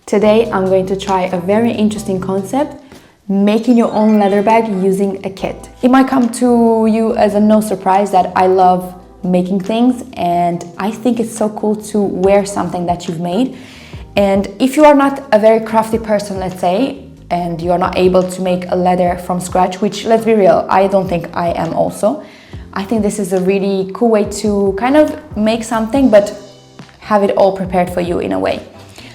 Today I'm going to try a very interesting concept, making your own leather bag using a kit. It might come to you as a no surprise that I love making things, and I think it's so cool to wear something that you've made. And if you are not a very crafty person, let's say, and you are not able to make a leather from scratch, which, let's be real, I don't think I am also, I think this is a really cool way to kind of make something but have it all prepared for you in a way.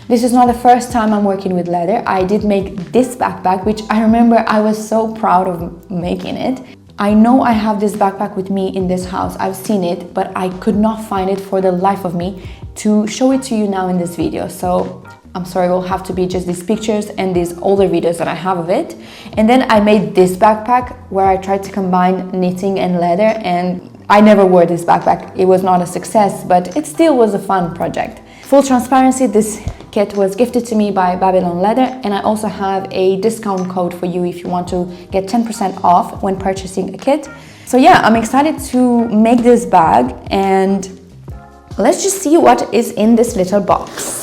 This is not the first time I'm working with leather. I did make this backpack, which I remember I was so proud of making it. I know I have this backpack with me in this house. I've seen it, but I could not find it for the life of me to show it to you now in this video. So I'm sorry, it will have to be just these pictures and these older videos that I have of it. And then I made this backpack where I tried to combine knitting and leather, and I never wore this backpack. It was not a success, but it still was a fun project. Full transparency, this kit was gifted to me by Babylon Leather, and I also have a discount code for you if you want to get 10% off when purchasing a kit. So yeah, I'm excited to make this bag, and let's just see what is in this little box.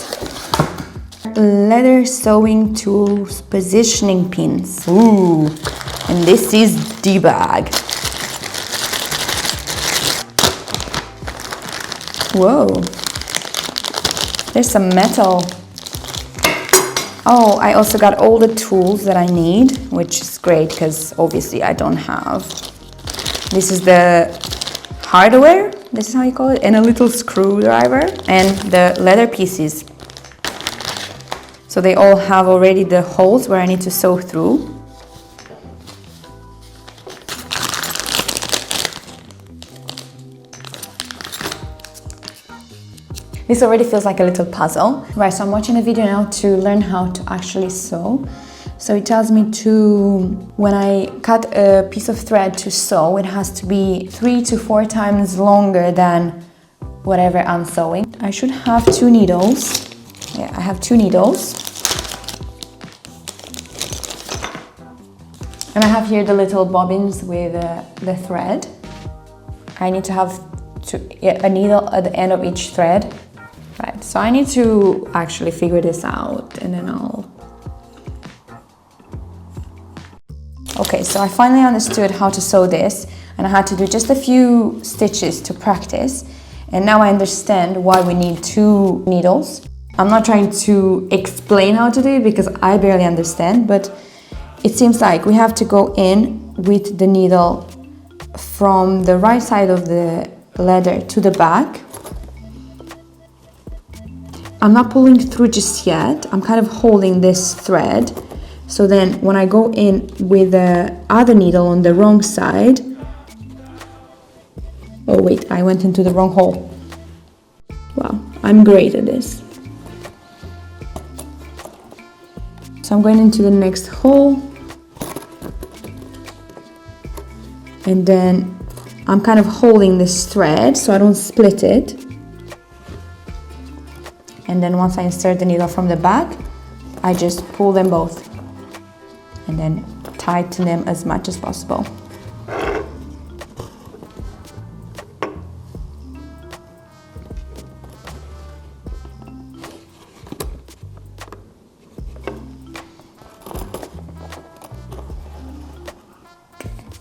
Leather sewing tools, positioning pins. Ooh, and this is the bag. Whoa, there's some metal. Oh, I also got all the tools that I need, which is great because obviously I don't have. This is the hardware, this is how you call it, and a little screwdriver, and the leather pieces. So they all have already the holes where I need to sew through. This already feels like a little puzzle. Right, so I'm watching a video now to learn how to actually sew. So it tells me to, when I cut a piece of thread to sew, it has to be 3 to 4 times longer than whatever I'm sewing. I should have 2 needles. Yeah, I have 2 needles. And I have here the little bobbins with the thread. I need to have a needle at the end of each thread. Right, so I need to actually figure this out, and then I'll... Okay, so I finally understood how to sew this, and I had to do just a few stitches to practice. And now I understand why we need 2 needles. I'm not trying to explain how to do it because I barely understand, but it seems like we have to go in with the needle from the right side of the leather to the back. I'm not pulling through just yet. I'm kind of holding this thread. So then when I go in with the other needle on the wrong side... Oh wait, I went into the wrong hole. Wow, I'm great at this. So I'm going into the next hole. And then I'm kind of holding this thread so I don't split it. And then once I insert the needle from the back, I just pull them both and then tighten them as much as possible.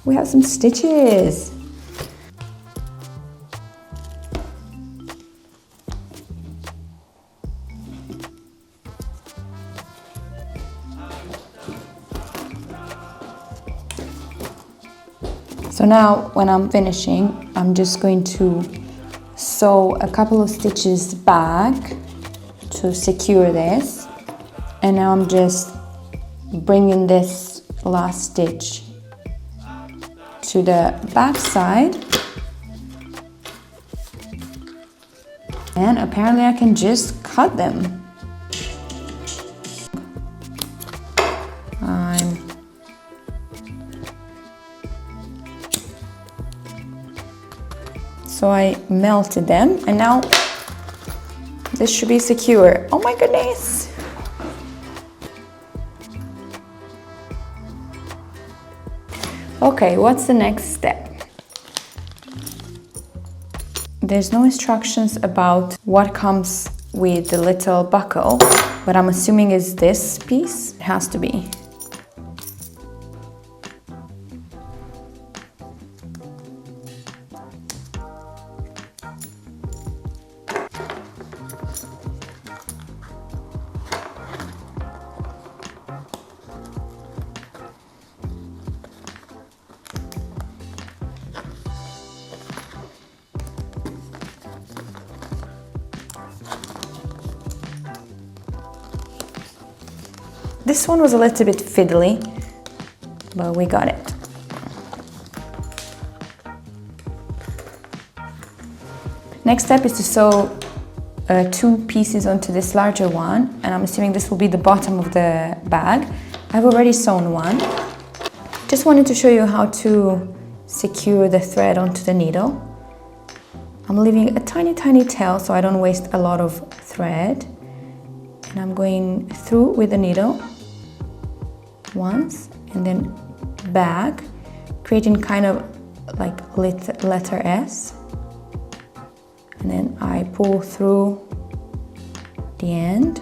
We have some stitches. So now when I'm finishing, I'm just going to sew a couple of stitches back to secure this. And now I'm just bringing this last stitch to the back side, and apparently I can just cut them. So I melted them, and now this should be secure. Oh my goodness! Okay, what's the next step? There's no instructions about what comes with the little buckle, but I'm assuming it's this piece. It has to be. This one was a little bit fiddly, but we got it. Next step is to sew 2 pieces onto this larger one, and I'm assuming this will be the bottom of the bag. I've already sewn one. Just wanted to show you how to secure the thread onto the needle. I'm leaving a tiny tail so I don't waste a lot of thread. And I'm going through with the needle once and then back, creating kind of like letter S. And then I pull through the end,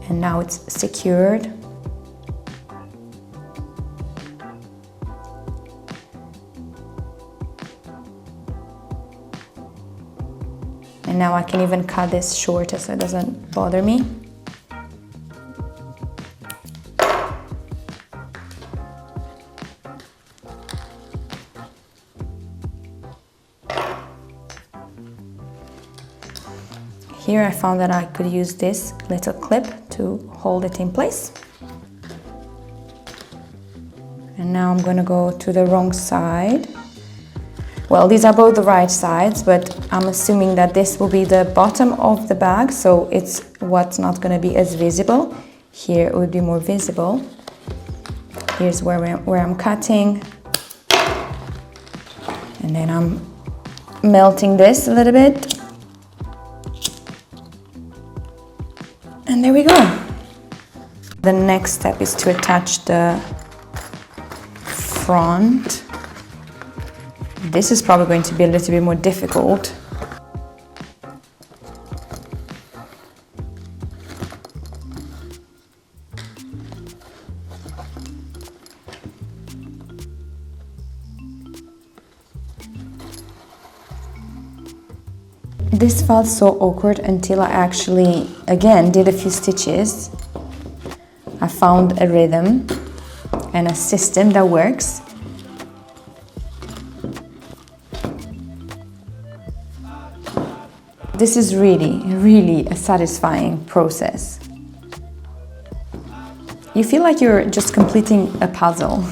and now it's secured. And now I can even cut this shorter so it doesn't bother me. Here I found that I could use this little clip to hold it in place. And now I'm going to go to the wrong side. Well, these are both the right sides, but I'm assuming that this will be the bottom of the bag, so it's what's not going to be as visible. Here it would be more visible. Here's where I'm cutting. And then I'm melting this a little bit. And there we go. The next step is to attach the front. This is probably going to be a little bit more difficult. This felt so awkward until I actually, again, did a few stitches. I found a rhythm and a system that works. This is really a satisfying process. You feel like you're just completing a puzzle.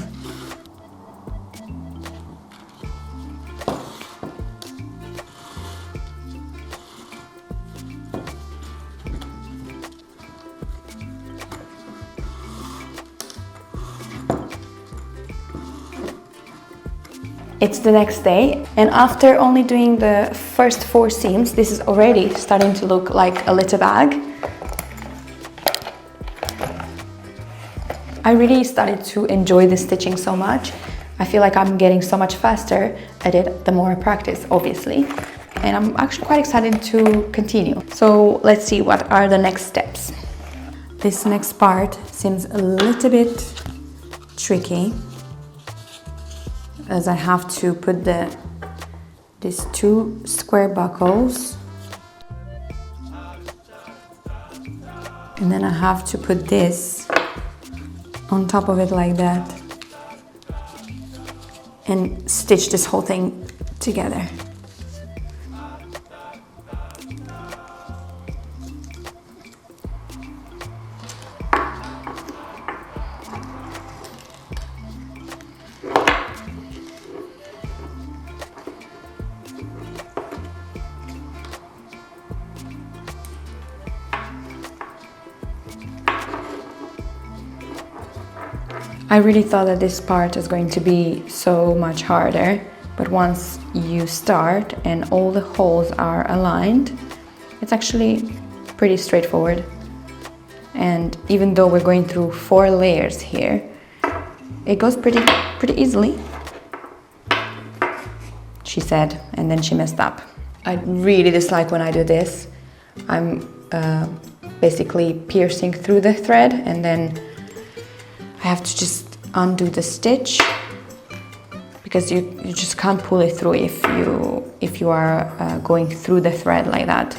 It's the next day, and after only doing the first 4 seams, this is already starting to look like a little bag. I really started to enjoy the stitching so much. I feel like I'm getting so much faster at it the more I practice, obviously. And I'm actually quite excited to continue. So let's see what are the next steps. This next part seems a little bit tricky, as I have to put these 2 square buckles, and then I have to put this on top of it like that and stitch this whole thing together. I really thought that this part was going to be so much harder, but once you start and all the holes are aligned, it's actually pretty straightforward. And even though we're going through 4 layers here, it goes pretty easily, she said, and then she messed up. I really dislike when I do this. I'm basically piercing through the thread, and then I have to just undo the stitch because you just can't pull it through if you are going through the thread like that.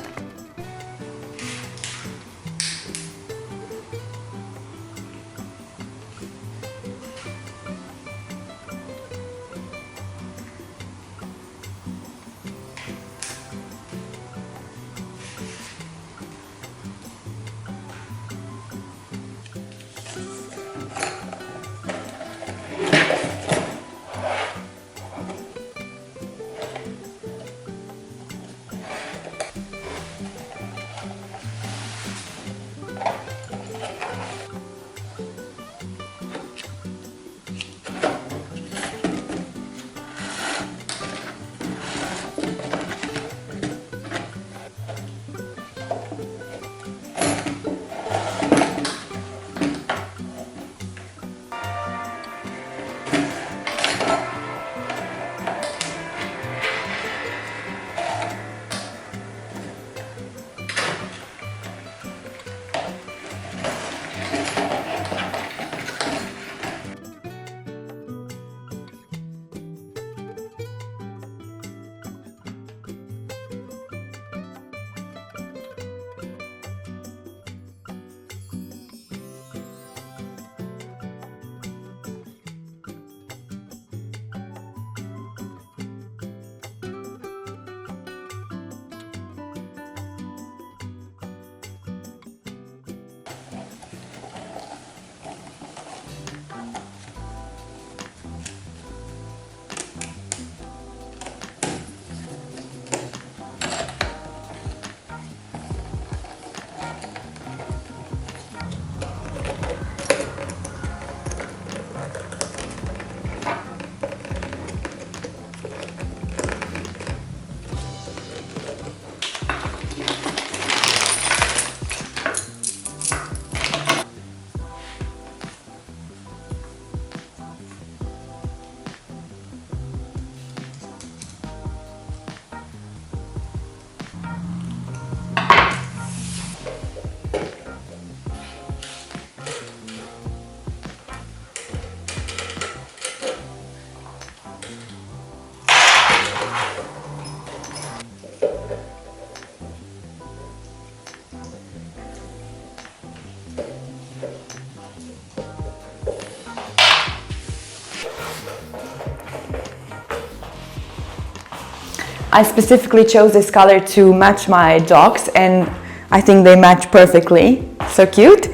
I specifically chose this color to match my dogs, and I think they match perfectly. So cute.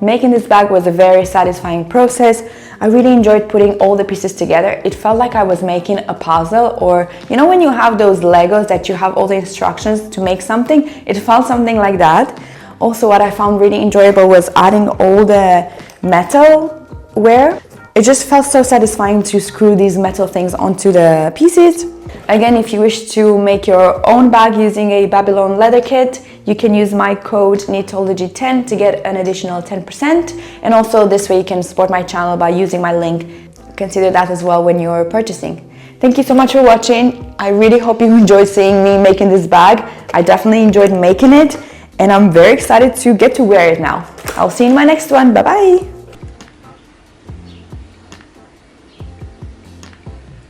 Making this bag was a very satisfying process. I really enjoyed putting all the pieces together. It felt like I was making a puzzle, or you know when you have those Legos that you have all the instructions to make something? It felt something like that. Also, what I found really enjoyable was adding all the metal wear. It just felt so satisfying to screw these metal things onto the pieces. Again, if you wish to make your own bag using a Babylon leather kit, you can use my code Knitology10 to get an additional 10%. And also this way you can support my channel by using my link. Consider that as well when you're purchasing. Thank you so much for watching. I really hope you enjoyed seeing me making this bag. I definitely enjoyed making it, and I'm very excited to get to wear it now. I'll see you in my next one. Bye bye.